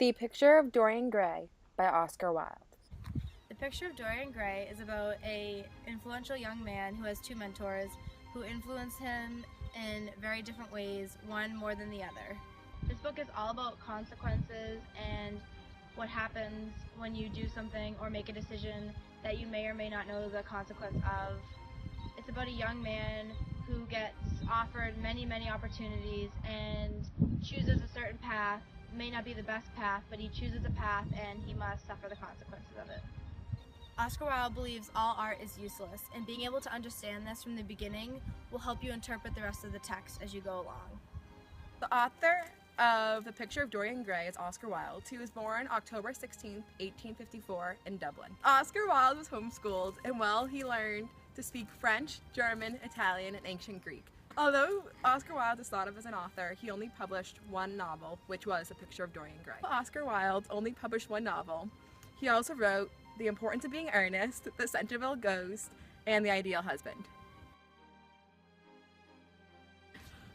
The Picture of Dorian Gray by Oscar Wilde. The Picture of Dorian Gray is about a influential young man who has two mentors who influence him in very different ways, one more than the other. This book is all about consequences and what happens when you do something or make a decision that you may or may not know the consequence of. It's about a young man who gets offered many opportunities and chooses a certain path. May not be the best path, but he chooses a path and he must suffer the consequences of it. Oscar Wilde believes all art is useless, and being able to understand this from the beginning will help you interpret the rest of the text as you go along. The author of The Picture of Dorian Gray is Oscar Wilde. He was born October 16th, 1854 in Dublin. Oscar Wilde was homeschooled, and he learned to speak French, German, Italian, and ancient Greek. Although Oscar Wilde is thought of as an author, he only published one novel, which was The Picture of Dorian Gray. Oscar Wilde only published one novel. He also wrote The Importance of Being Earnest, The Centerville Ghost, and The Ideal Husband.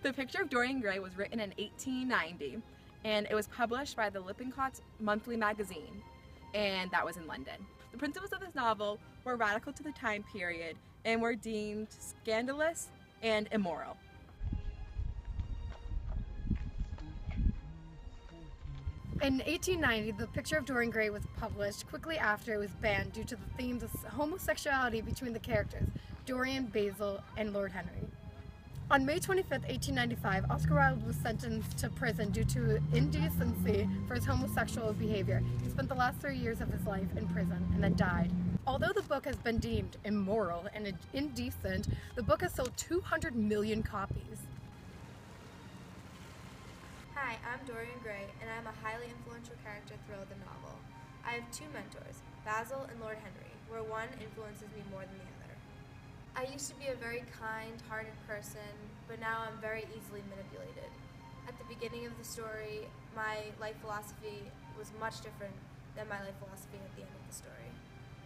The Picture of Dorian Gray was written in 1890, and it was published by the Lippincott's Monthly Magazine, and that was in London. The principles of this novel were radical to the time period and were deemed scandalous and immoral. In 1890, The Picture of Dorian Gray was published. Quickly after, it was banned due to the themes of homosexuality between the characters, Dorian, Basil, and Lord Henry. On May 25, 1895, Oscar Wilde was sentenced to prison due to indecency for his homosexual behavior. He spent the last 3 years of his life in prison and then died. Although the book has been deemed immoral and indecent, the book has sold 200 million copies. Hi, I'm Dorian Gray, and I'm a highly influential character throughout the novel. I have two mentors, Basil and Lord Henry, where one influences me more than the other. I used to be a very kind-hearted person, but now I'm very easily manipulated. At the beginning of the story, my life philosophy was much different than my life philosophy at the end of the story,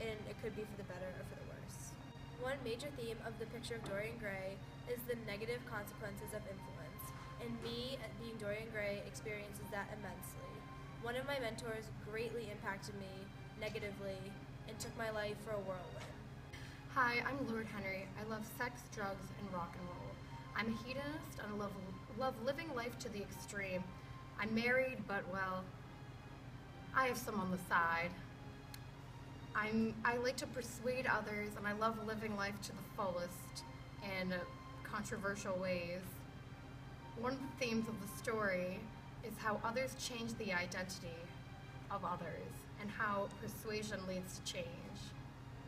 and it could be for the better or for the worse. One major theme of The Picture of Dorian Gray is the negative consequences of influence, and me, being Dorian Gray, experiences that immensely. One of my mentors greatly impacted me negatively and took my life for a whirlwind. Hi, I'm Lord Henry. I love sex, drugs, and rock and roll. I'm a hedonist and love living life to the extreme. I'm married, but I have some on the side. I like to persuade others, and I love living life to the fullest in controversial ways. One of the themes of the story is how others change the identity of others and how persuasion leads to change.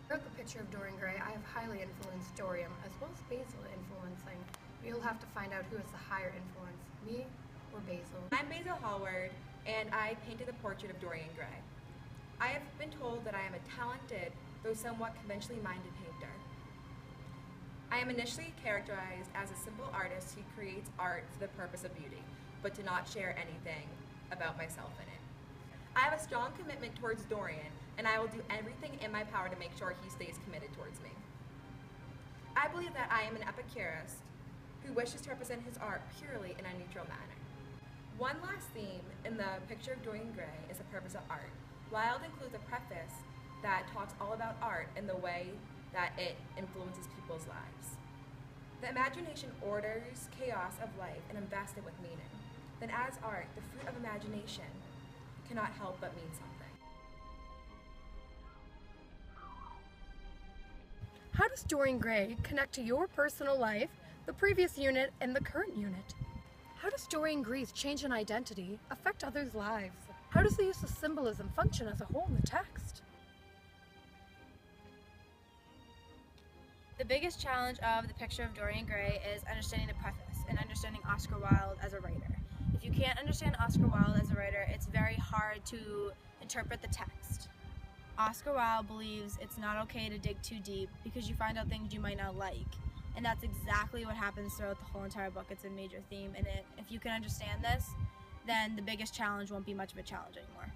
Throughout The Picture of Dorian Gray, I have highly influenced Dorian as well as Basil influencing. You'll have to find out who has the higher influence, me or Basil. I'm Basil Hallward, and I painted the portrait of Dorian Gray. I have been told that I am a talented, though somewhat conventionally minded painter. I am initially characterized as a simple artist who creates art for the purpose of beauty, but to not share anything about myself in it. I have a strong commitment towards Dorian, and I will do everything in my power to make sure he stays committed towards me. I believe that I am an epicurist who wishes to represent his art purely in a neutral manner. One last theme in The Picture of Dorian Gray is the purpose of art. Wilde includes a preface that talks all about art and the way that it influences people's lives. The imagination orders chaos of life and invests it with meaning. Then as art, the fruit of imagination cannot help but mean something. How does Dorian Gray connect to your personal life, the previous unit, and the current unit? How does Dorian Gray's change in identity affect others' lives? How does the use of symbolism function as a whole in the text? The biggest challenge of The Picture of Dorian Gray is understanding the preface and understanding Oscar Wilde as a writer. If you can't understand Oscar Wilde as a writer, it's very hard to interpret the text. Oscar Wilde believes it's not okay to dig too deep because you find out things you might not like. And that's exactly what happens throughout the whole entire book. It's a major theme, and if you can understand this, then the biggest challenge won't be much of a challenge anymore.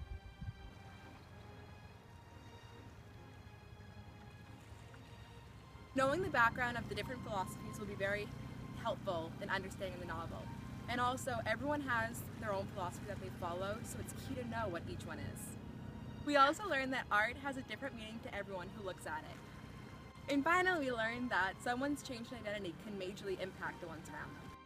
Knowing the background of the different philosophies will be very helpful in understanding the novel. And also, everyone has their own philosophy that they follow, so it's key to know what each one is. We also learned that art has a different meaning to everyone who looks at it. And finally, we learned that someone's change in identity can majorly impact the ones around them.